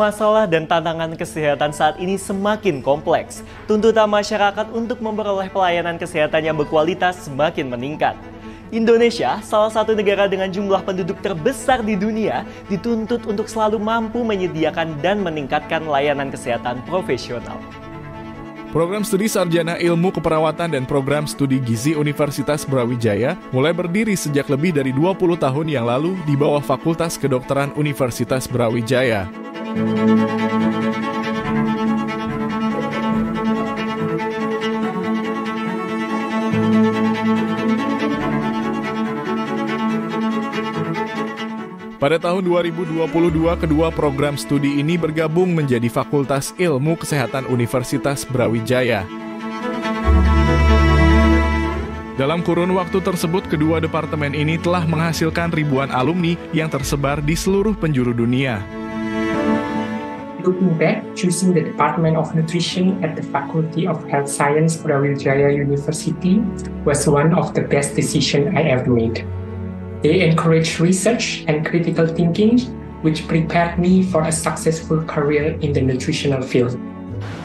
Masalah dan tantangan kesehatan saat ini semakin kompleks. Tuntutan masyarakat untuk memperoleh pelayanan kesehatan yang berkualitas semakin meningkat. Indonesia, salah satu negara dengan jumlah penduduk terbesar di dunia, dituntut untuk selalu mampu menyediakan dan meningkatkan layanan kesehatan profesional. Program studi sarjana ilmu keperawatan dan program studi gizi Universitas Brawijaya mulai berdiri sejak lebih dari 20 tahun yang lalu di bawah Fakultas Kedokteran Universitas Brawijaya. Pada tahun 2022, kedua program studi ini bergabung menjadi Fakultas Ilmu Kesehatan Universitas Brawijaya. Dalam kurun waktu tersebut, kedua departemen ini telah menghasilkan ribuan alumni yang tersebar di seluruh penjuru dunia. Looking back, choosing the Department of Nutrition at the Faculty of Health Science Brawijaya University was one of the best decisions I ever made. They encourage research and critical thinking, which prepared me for a successful career in the nutritional field.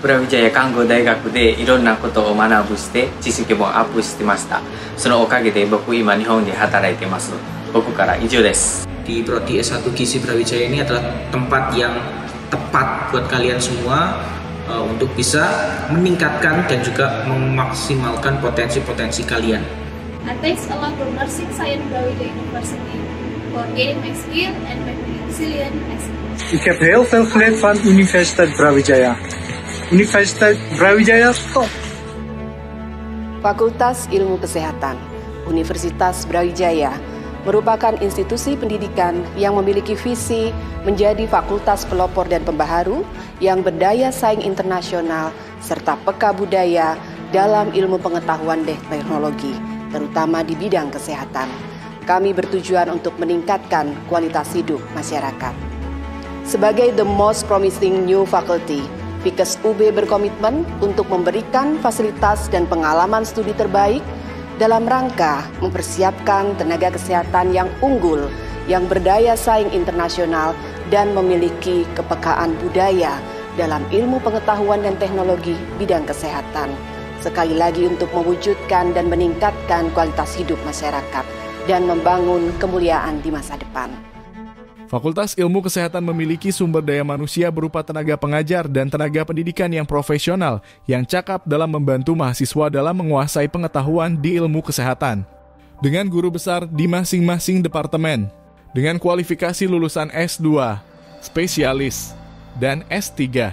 ブラウジャヤ看護大学でいろんなことを学ぶして知識もアップしてました。そのおかげで僕今日本で働いてます。僕から以上です。Di Prodi S1 Gizi Brawijaya ini adalah tempat yang tepat buat kalian semua untuk bisa meningkatkan dan juga memaksimalkan potensi-potensi kalian. I thanks a lot for Nursing Science Brawijaya University for gaining my skill and making me resilient as a person. Ik heb heel veel geleerd van Universiteit Brawijaya. Universiteit Brawijaya top. Fakultas Ilmu Kesehatan Universitas Brawijaya merupakan institusi pendidikan yang memiliki visi menjadi fakultas pelopor dan pembaharu yang berdaya saing internasional serta peka budaya dalam ilmu pengetahuan dan teknologi, terutama di bidang kesehatan. Kami bertujuan untuk meningkatkan kualitas hidup masyarakat. Sebagai the most promising new faculty, Fikes UB berkomitmen untuk memberikan fasilitas dan pengalaman studi terbaik dalam rangka mempersiapkan tenaga kesehatan yang unggul, yang berdaya saing internasional, dan memiliki kepekaan budaya dalam ilmu pengetahuan dan teknologi bidang kesehatan. Sekali lagi untuk mewujudkan dan meningkatkan kualitas hidup masyarakat dan membangun kemuliaan di masa depan. Fakultas Ilmu Kesehatan memiliki sumber daya manusia berupa tenaga pengajar dan tenaga pendidikan yang profesional yang cakap dalam membantu mahasiswa dalam menguasai pengetahuan di ilmu kesehatan. Dengan guru besar di masing-masing departemen, dengan kualifikasi lulusan S2, spesialis, dan S3,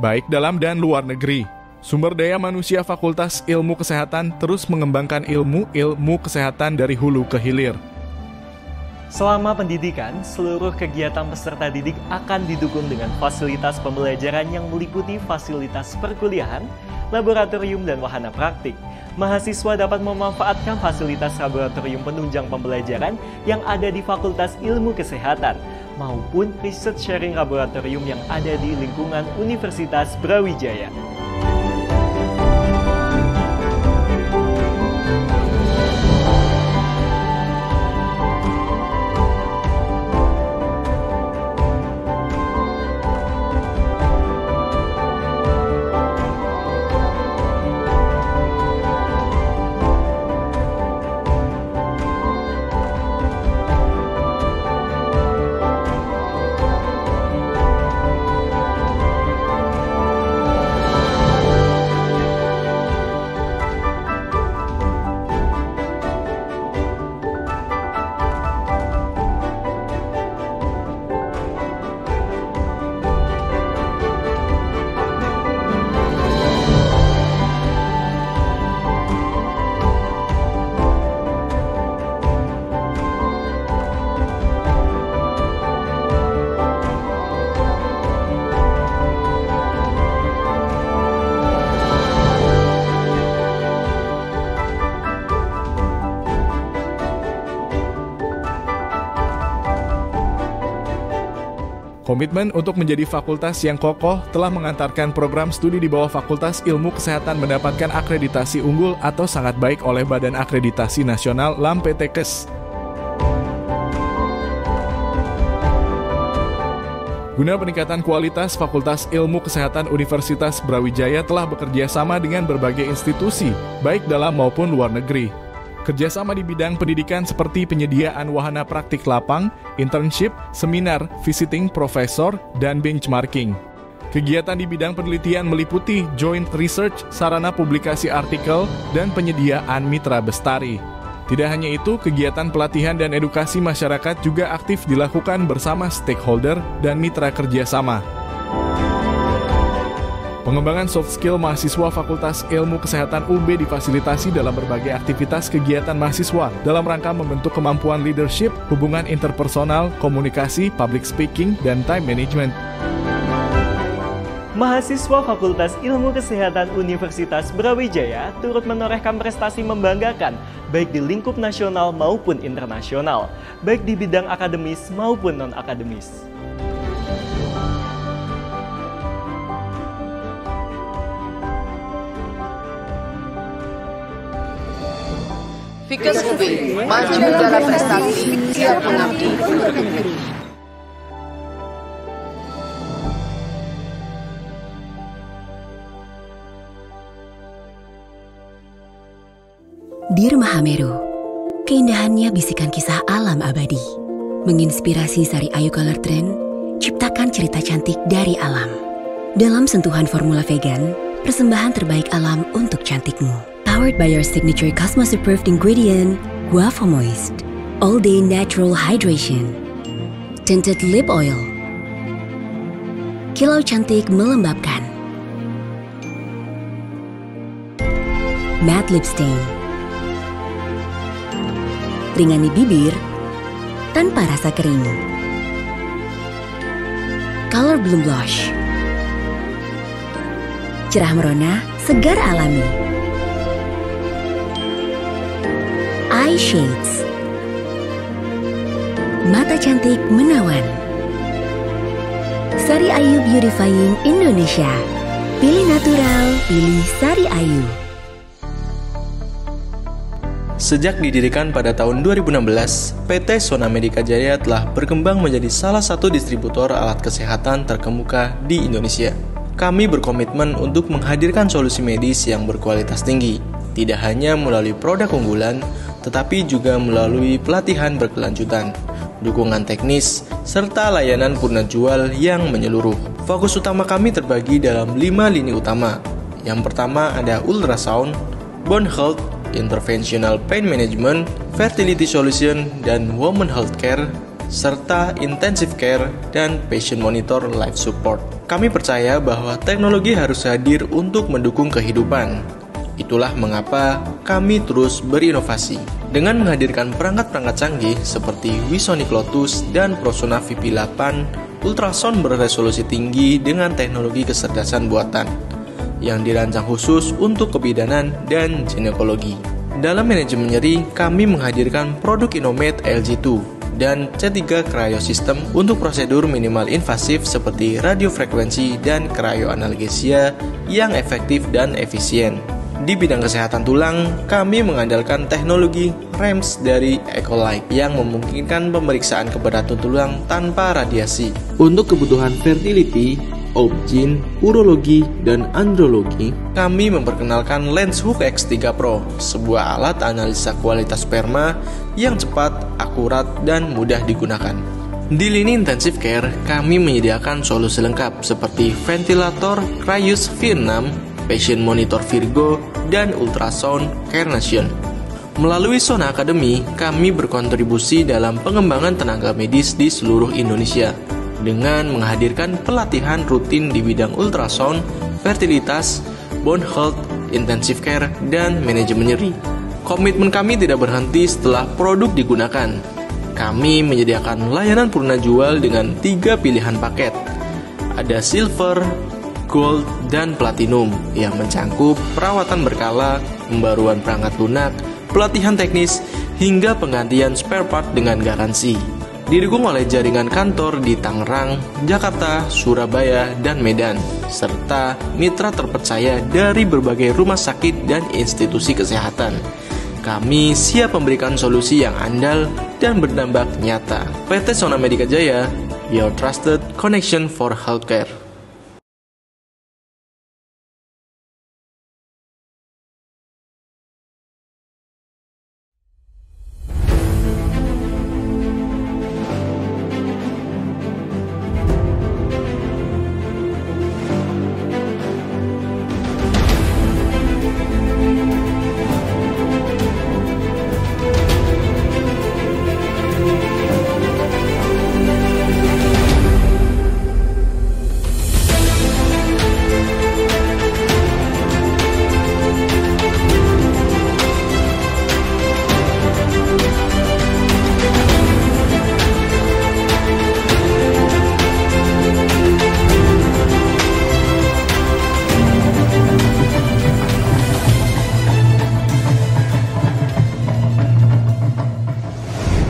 baik dalam dan luar negeri. Sumber daya manusia Fakultas Ilmu Kesehatan terus mengembangkan ilmu kesehatan dari hulu ke hilir. Selama pendidikan, seluruh kegiatan peserta didik akan didukung dengan fasilitas pembelajaran yang meliputi fasilitas perkuliahan, laboratorium, dan wahana praktik. Mahasiswa dapat memanfaatkan fasilitas laboratorium penunjang pembelajaran yang ada di Fakultas Ilmu Kesehatan, maupun research sharing laboratorium yang ada di lingkungan Universitas Brawijaya. Komitmen untuk menjadi fakultas yang kokoh telah mengantarkan program studi di bawah Fakultas Ilmu Kesehatan mendapatkan akreditasi unggul atau sangat baik oleh Badan Akreditasi Nasional LAMPTKES. Guna peningkatan kualitas, Fakultas Ilmu Kesehatan Universitas Brawijaya telah bekerja sama dengan berbagai institusi, baik dalam maupun luar negeri. Kerjasama di bidang pendidikan seperti penyediaan wahana praktik lapang, internship, seminar, visiting profesor, dan benchmarking. Kegiatan di bidang penelitian meliputi joint research, sarana publikasi artikel, dan penyediaan mitra bestari. Tidak hanya itu, kegiatan pelatihan dan edukasi masyarakat juga aktif dilakukan bersama stakeholder dan mitra kerjasama. Pengembangan soft skill mahasiswa Fakultas Ilmu Kesehatan UB difasilitasi dalam berbagai aktivitas kegiatan mahasiswa dalam rangka membentuk kemampuan leadership, hubungan interpersonal, komunikasi, public speaking, dan time management. Mahasiswa Fakultas Ilmu Kesehatan Universitas Brawijaya turut menorehkan prestasi membanggakan baik di lingkup nasional maupun internasional, baik di bidang akademis maupun non-akademis. Fikes UB, maju dalam prestasi, siap mengabdi untuk negeri. Dear Mahameru, keindahannya bisikan kisah alam abadi. Menginspirasi Sari Ayu Color Trend, ciptakan cerita cantik dari alam. Dalam sentuhan formula vegan, persembahan terbaik alam untuk cantikmu. Powered by your signature Cosmos approved ingredient, Guava Moist. All day natural hydration. Tinted lip oil. Kilau cantik melembabkan. Matte lip stain. Ringani bibir tanpa rasa kering. Color Bloom Blush. Cerah merona, segar alami. Eye Shades. Mata cantik menawan. Sari Ayu Beautifying Indonesia. Pilih natural, pilih Sari Ayu. Sejak didirikan pada tahun 2016, PT Sona Medica Jaya telah berkembang menjadi salah satu distributor alat kesehatan terkemuka di Indonesia. Kami berkomitmen untuk menghadirkan solusi medis yang berkualitas tinggi, tidak hanya melalui produk unggulan, tetapi juga melalui pelatihan berkelanjutan, dukungan teknis, serta layanan purna jual yang menyeluruh. Fokus utama kami terbagi dalam 5 lini utama. Yang pertama ada ultrasound, bone health, interventional pain management, fertility solution, dan women health care, serta intensive care dan patient monitor life support. Kami percaya bahwa teknologi harus hadir untuk mendukung kehidupan. Itulah mengapa kami terus berinovasi. Dengan menghadirkan perangkat-perangkat canggih seperti Wisonic Lotus dan Prosona VP8, ultrasound berresolusi tinggi dengan teknologi kecerdasan buatan yang dirancang khusus untuk kebidanan dan ginekologi. Dalam manajemen nyeri, kami menghadirkan produk Inomate LG2 dan C3 Cryosystem untuk prosedur minimal invasif seperti radiofrekuensi dan cryoanalgesia yang efektif dan efisien. Di bidang kesehatan tulang, kami mengandalkan teknologi REMS dari Ecolight yang memungkinkan pemeriksaan keberadaan tulang tanpa radiasi. Untuk kebutuhan fertility, obgyn, urologi, dan andrologi, kami memperkenalkan Lenshook X3 Pro, sebuah alat analisa kualitas sperma yang cepat, akurat, dan mudah digunakan. Di lini intensive care, kami menyediakan solusi lengkap seperti ventilator Cryus V6, patient monitor Virgo, dan ultrasound Carnation. Melalui Sona Academy, kami berkontribusi dalam pengembangan tenaga medis di seluruh Indonesia dengan menghadirkan pelatihan rutin di bidang ultrasound, fertilitas, bone health, intensive care, dan manajemen nyeri. Komitmen kami tidak berhenti setelah produk digunakan. Kami menyediakan layanan purna jual dengan 3 pilihan paket. Ada silver, gold, dan platinum yang mencangkup perawatan berkala, pembaruan perangkat lunak, pelatihan teknis, hingga penggantian spare part dengan garansi. Didukung oleh jaringan kantor di Tangerang, Jakarta, Surabaya, dan Medan, serta mitra terpercaya dari berbagai rumah sakit dan institusi kesehatan. Kami siap memberikan solusi yang andal dan berdampak nyata. PT Sona Medica Jaya your trusted connection for healthcare.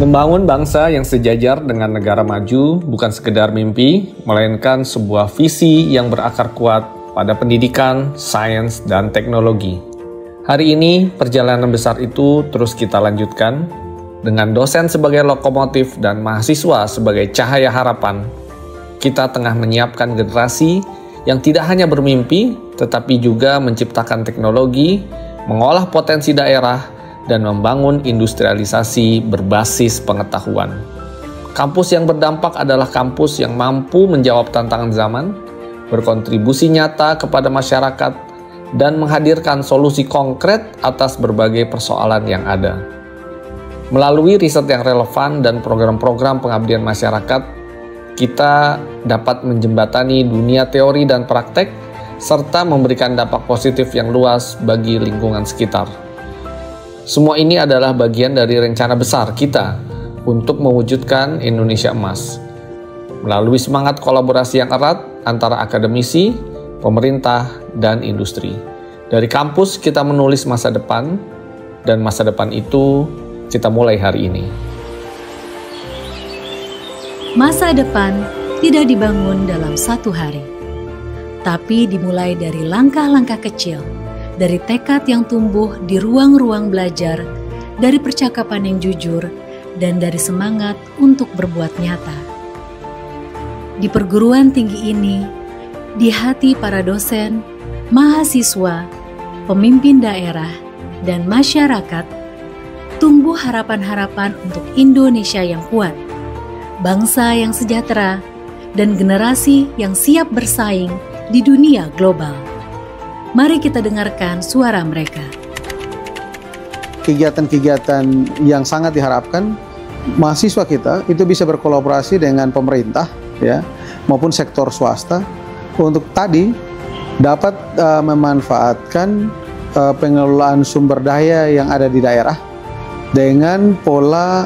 Membangun bangsa yang sejajar dengan negara maju bukan sekedar mimpi, melainkan sebuah visi yang berakar kuat pada pendidikan, sains, dan teknologi. Hari ini, perjalanan besar itu terus kita lanjutkan dengan dosen sebagai lokomotif dan mahasiswa sebagai cahaya harapan. Kita tengah menyiapkan generasi yang tidak hanya bermimpi, tetapi juga menciptakan teknologi, mengolah potensi daerah, dan membangun industrialisasi berbasis pengetahuan. Kampus yang berdampak adalah kampus yang mampu menjawab tantangan zaman, berkontribusi nyata kepada masyarakat, dan menghadirkan solusi konkret atas berbagai persoalan yang ada. Melalui riset yang relevan dan program-program pengabdian masyarakat, kita dapat menjembatani dunia teori dan praktek, serta memberikan dampak positif yang luas bagi lingkungan sekitar. Semua ini adalah bagian dari rencana besar kita untuk mewujudkan Indonesia Emas. Melalui semangat kolaborasi yang erat antara akademisi, pemerintah, dan industri. Dari kampus kita menulis masa depan, dan masa depan itu kita mulai hari ini. Masa depan tidak dibangun dalam satu hari, tapi dimulai dari langkah-langkah kecil, dari tekad yang tumbuh di ruang-ruang belajar, dari percakapan yang jujur, dan dari semangat untuk berbuat nyata. Di perguruan tinggi ini, di hati para dosen, mahasiswa, pemimpin daerah, dan masyarakat, tumbuh harapan-harapan untuk Indonesia yang kuat, bangsa yang sejahtera, dan generasi yang siap bersaing di dunia global. Mari kita dengarkan suara mereka. Kegiatan-kegiatan yang sangat diharapkan mahasiswa kita itu bisa berkolaborasi dengan pemerintah, ya, maupun sektor swasta untuk tadi dapat memanfaatkan pengelolaan sumber daya yang ada di daerah dengan pola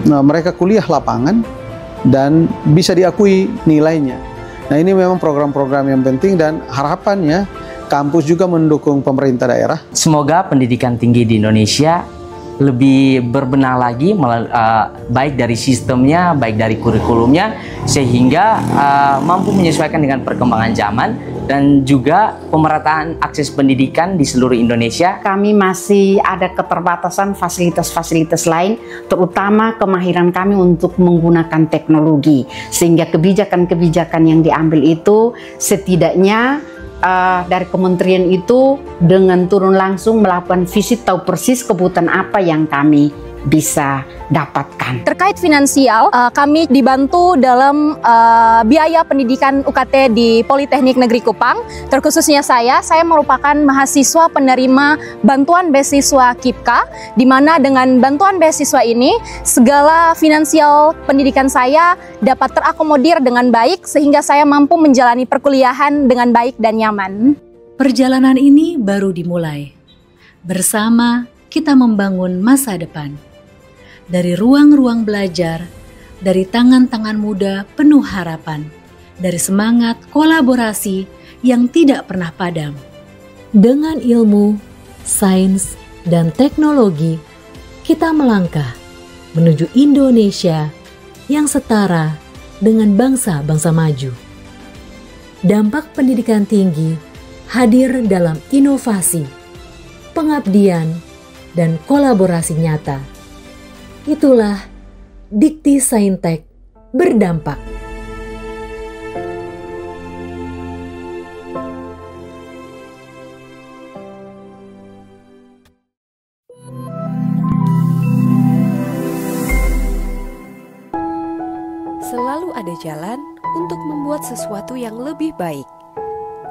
mereka kuliah lapangan dan bisa diakui nilainya. Nah, ini memang program-program yang penting dan harapannya kampus juga mendukung pemerintah daerah. Semoga pendidikan tinggi di Indonesia lebih berbenah lagi, baik dari sistemnya, baik dari kurikulumnya, sehingga mampu menyesuaikan dengan perkembangan zaman dan juga pemerataan akses pendidikan di seluruh Indonesia. Kami masih ada keterbatasan fasilitas-fasilitas lain, terutama kemahiran kami untuk menggunakan teknologi, sehingga kebijakan-kebijakan yang diambil itu setidaknya dari kementerian itu dengan turun langsung melakukan visit, tahu persis kebutuhan apa yang kami bisa dapatkan. Terkait finansial, kami dibantu dalam biaya pendidikan UKT di Politeknik Negeri Kupang. Terkhususnya saya merupakan mahasiswa penerima bantuan beasiswa KIPKA, di mana dengan bantuan beasiswa ini segala finansial pendidikan saya dapat terakomodir dengan baik sehingga saya mampu menjalani perkuliahan dengan baik dan nyaman. Perjalanan ini baru dimulai. Bersama kita membangun masa depan. Dari ruang-ruang belajar, dari tangan-tangan muda penuh harapan, dari semangat kolaborasi yang tidak pernah padam. Dengan ilmu, sains, dan teknologi, kita melangkah menuju Indonesia yang setara dengan bangsa-bangsa maju. Dampak pendidikan tinggi hadir dalam inovasi, pengabdian, dan kolaborasi nyata. Itulah Dikti Saintek berdampak. ada jalan untuk membuat sesuatu yang lebih baik.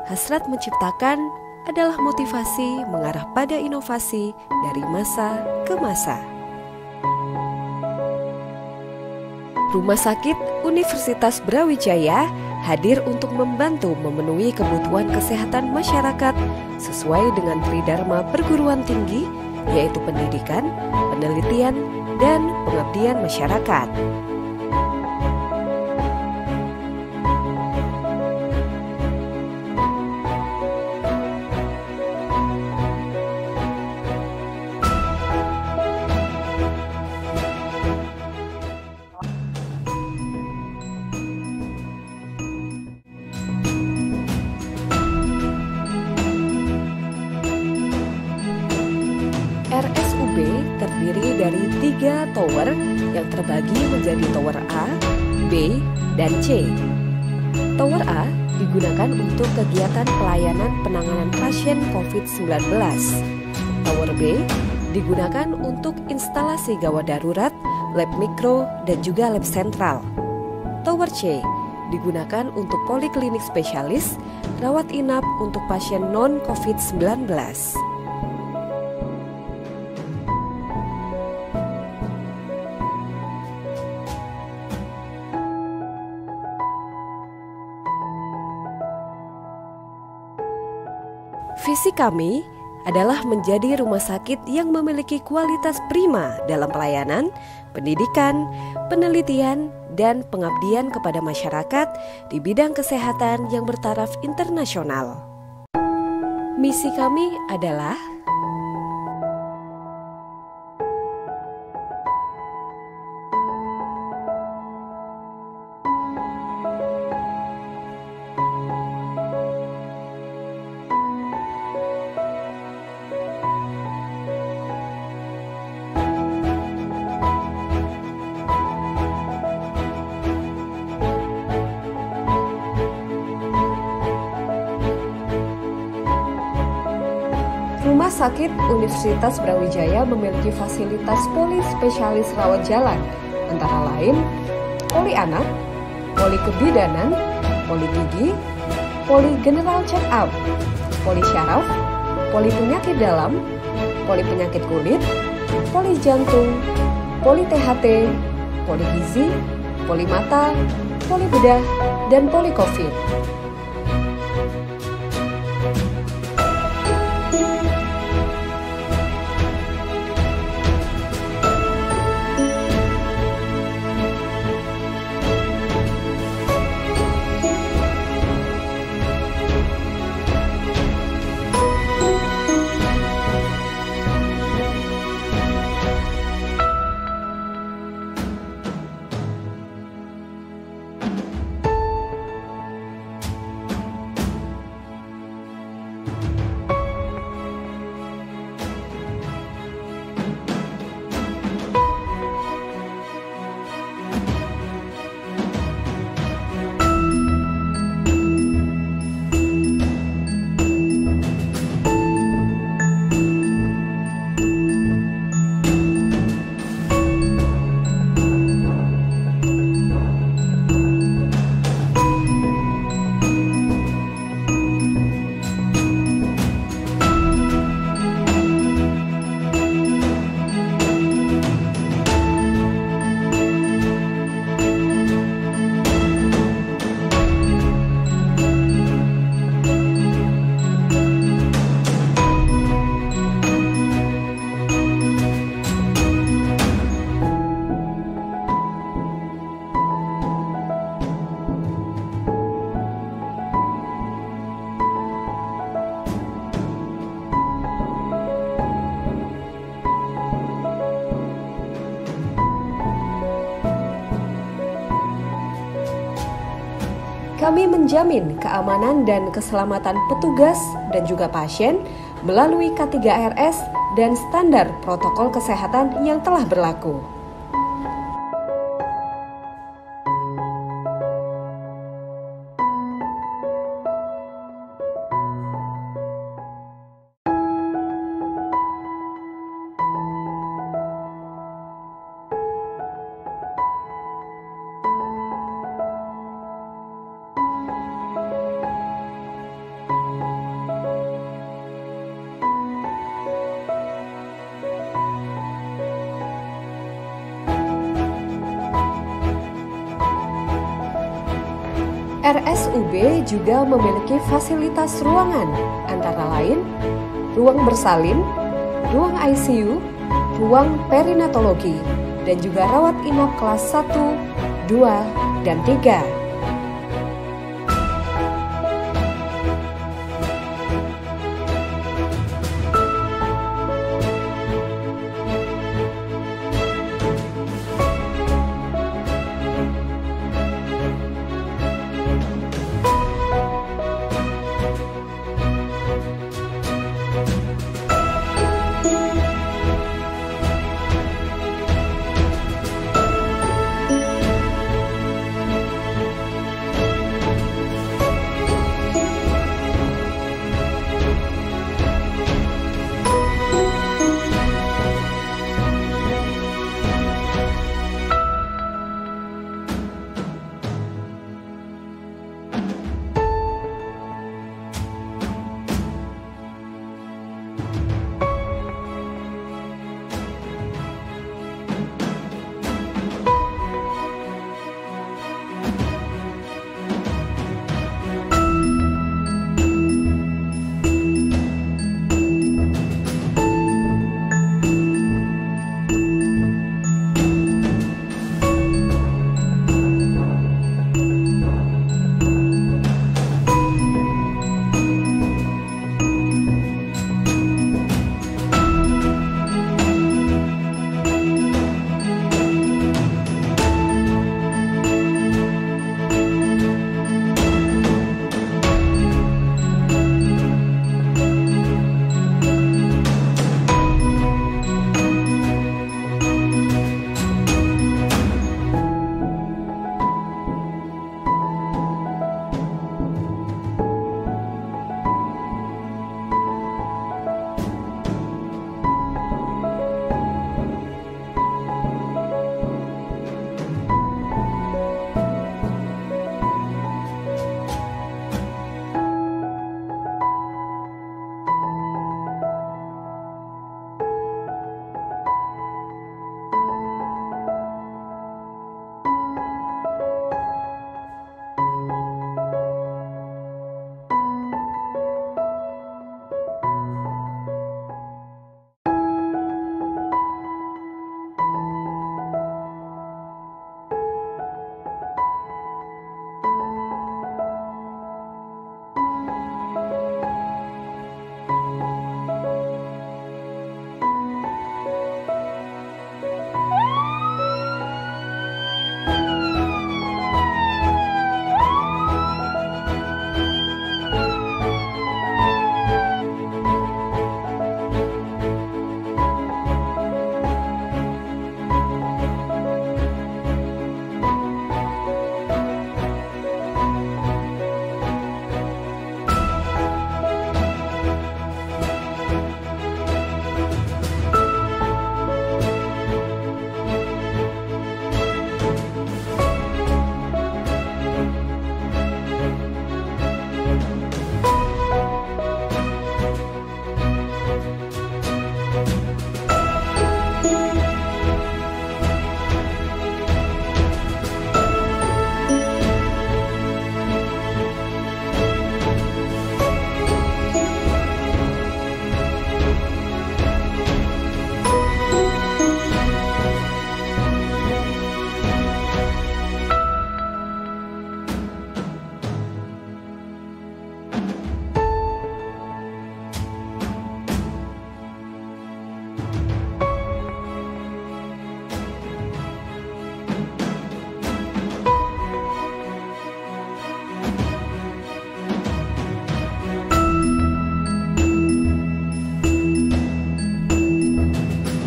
Hasrat menciptakan adalah motivasi mengarah pada inovasi dari masa ke masa. Rumah Sakit Universitas Brawijaya hadir untuk membantu memenuhi kebutuhan kesehatan masyarakat sesuai dengan tridharma perguruan tinggi, yaitu pendidikan, penelitian, dan pengabdian masyarakat. RSUB terdiri dari 3 tower yang terbagi menjadi tower A, B, dan C. Tower A digunakan untuk kegiatan pelayanan penanganan pasien COVID-19. Tower B digunakan untuk instalasi gawat darurat, lab mikro, dan juga lab sentral. Tower C digunakan untuk poliklinik spesialis, rawat inap untuk pasien non-COVID-19. Visi kami adalah menjadi rumah sakit yang memiliki kualitas prima dalam pelayanan, pendidikan, penelitian, dan pengabdian kepada masyarakat di bidang kesehatan yang bertaraf internasional. Misi kami adalah Rumah Sakit Universitas Brawijaya memiliki fasilitas poli spesialis rawat jalan, antara lain poli anak, poli kebidanan, poli gigi, poli general check up, poli syaraf, poli penyakit dalam, poli penyakit kulit, poli jantung, poli THT, poli gizi, poli mata, poli bedah, dan poli COVID. Kami menjamin keamanan dan keselamatan petugas dan juga pasien melalui K3RS dan standar protokol kesehatan yang telah berlaku. RSUB juga memiliki fasilitas ruangan, antara lain ruang bersalin, ruang ICU, ruang perinatologi, dan juga rawat inap kelas 1, 2, dan 3.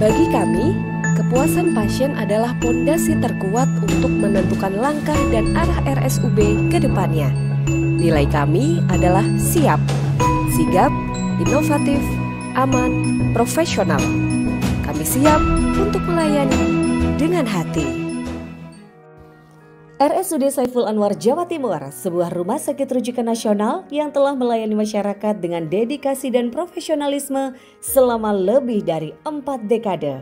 Bagi kami, kepuasan pasien adalah pondasi terkuat untuk menentukan langkah dan arah RSUB ke depannya. Nilai kami adalah siap, sigap, inovatif, aman, profesional. Kami siap untuk melayani dengan hati. RSUD Saiful Anwar Jawa Timur, sebuah rumah sakit rujukan nasional yang telah melayani masyarakat dengan dedikasi dan profesionalisme selama lebih dari 4 dekade.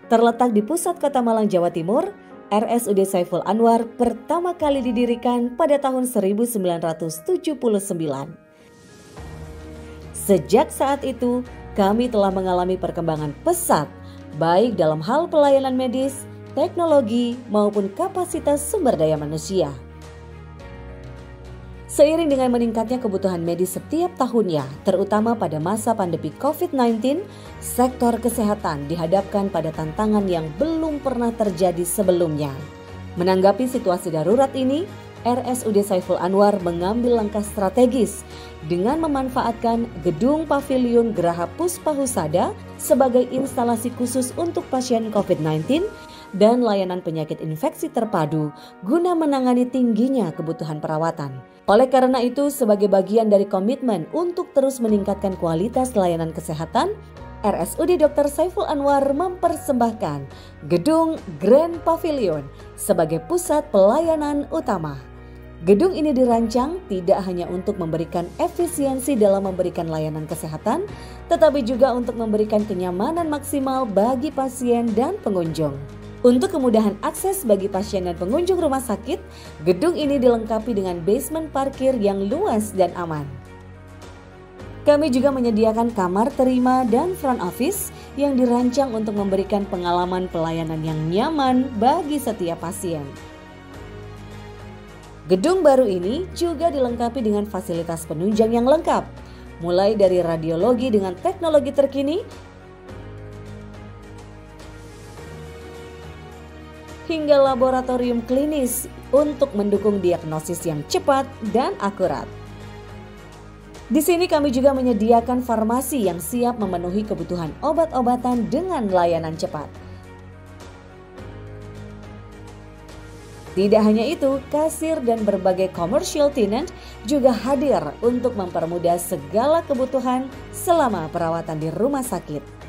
Terletak di pusat kota Malang, Jawa Timur, RSUD Saiful Anwar pertama kali didirikan pada tahun 1979. Sejak saat itu, kami telah mengalami perkembangan pesat, baik dalam hal pelayanan medis, teknologi, maupun kapasitas sumber daya manusia. Seiring dengan meningkatnya kebutuhan medis setiap tahunnya, terutama pada masa pandemi COVID-19, sektor kesehatan dihadapkan pada tantangan yang belum pernah terjadi sebelumnya. Menanggapi situasi darurat ini, RSUD Saiful Anwar mengambil langkah strategis dengan memanfaatkan gedung pavilion Geraha Puspahusada sebagai instalasi khusus untuk pasien COVID-19 dan layanan penyakit infeksi terpadu guna menangani tingginya kebutuhan perawatan. Oleh karena itu, sebagai bagian dari komitmen untuk terus meningkatkan kualitas layanan kesehatan, RSUD Dr. Saiful Anwar mempersembahkan gedung Grand Pavilion sebagai pusat pelayanan utama. Gedung ini dirancang tidak hanya untuk memberikan efisiensi dalam memberikan layanan kesehatan, tetapi juga untuk memberikan kenyamanan maksimal bagi pasien dan pengunjung. Untuk kemudahan akses bagi pasien dan pengunjung rumah sakit, gedung ini dilengkapi dengan basement parkir yang luas dan aman. Kami juga menyediakan kamar terima dan front office yang dirancang untuk memberikan pengalaman pelayanan yang nyaman bagi setiap pasien. Gedung baru ini juga dilengkapi dengan fasilitas penunjang yang lengkap, mulai dari radiologi dengan teknologi terkini, hingga laboratorium klinis untuk mendukung diagnosis yang cepat dan akurat. Di sini kami juga menyediakan farmasi yang siap memenuhi kebutuhan obat-obatan dengan layanan cepat. Tidak hanya itu, kasir dan berbagai commercial tenant juga hadir untuk mempermudah segala kebutuhan selama perawatan di rumah sakit.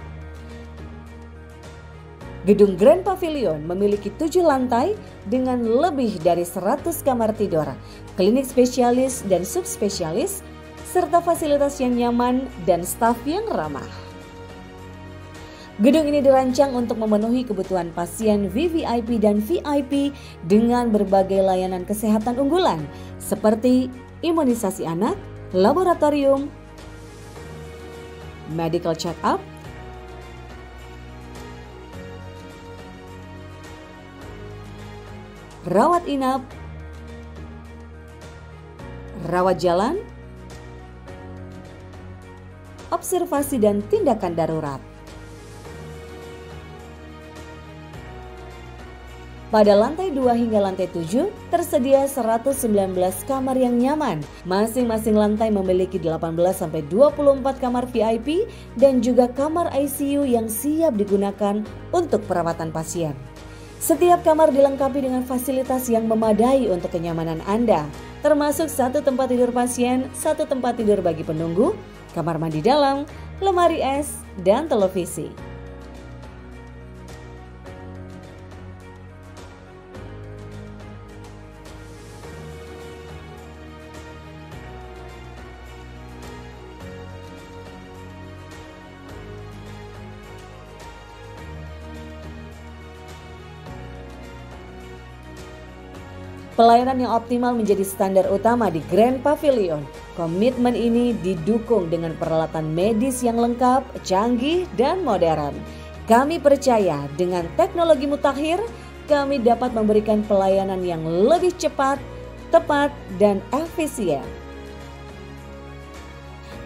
Gedung Grand Pavilion memiliki 7 lantai dengan lebih dari 100 kamar tidur, klinik spesialis dan subspesialis, serta fasilitas yang nyaman dan staf yang ramah. Gedung ini dirancang untuk memenuhi kebutuhan pasien VVIP dan VIP dengan berbagai layanan kesehatan unggulan seperti imunisasi anak, laboratorium, medical check-up, rawat inap, rawat jalan, observasi dan tindakan darurat. Pada lantai 2 hingga lantai 7 tersedia 119 kamar yang nyaman. Masing-masing lantai memiliki 18-24 kamar VIP dan juga kamar ICU yang siap digunakan untuk perawatan pasien. Setiap kamar dilengkapi dengan fasilitas yang memadai untuk kenyamanan Anda, termasuk 1 tempat tidur pasien, 1 tempat tidur bagi penunggu, kamar mandi dalam, lemari es, dan televisi. Pelayanan yang optimal menjadi standar utama di Grand Pavilion. Komitmen ini didukung dengan peralatan medis yang lengkap, canggih, dan modern. Kami percaya dengan teknologi mutakhir, kami dapat memberikan pelayanan yang lebih cepat, tepat, dan efisien.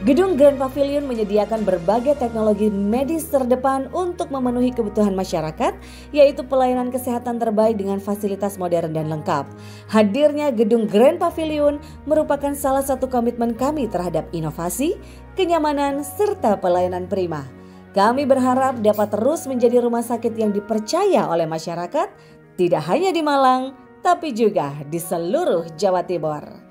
Gedung Grand Pavilion menyediakan berbagai teknologi medis terdepan untuk memenuhi kebutuhan masyarakat, yaitu pelayanan kesehatan terbaik dengan fasilitas modern dan lengkap. Hadirnya Gedung Grand Pavilion merupakan salah satu komitmen kami terhadap inovasi, kenyamanan, serta pelayanan prima. Kami berharap dapat terus menjadi rumah sakit yang dipercaya oleh masyarakat, tidak hanya di Malang, tapi juga di seluruh Jawa Timur.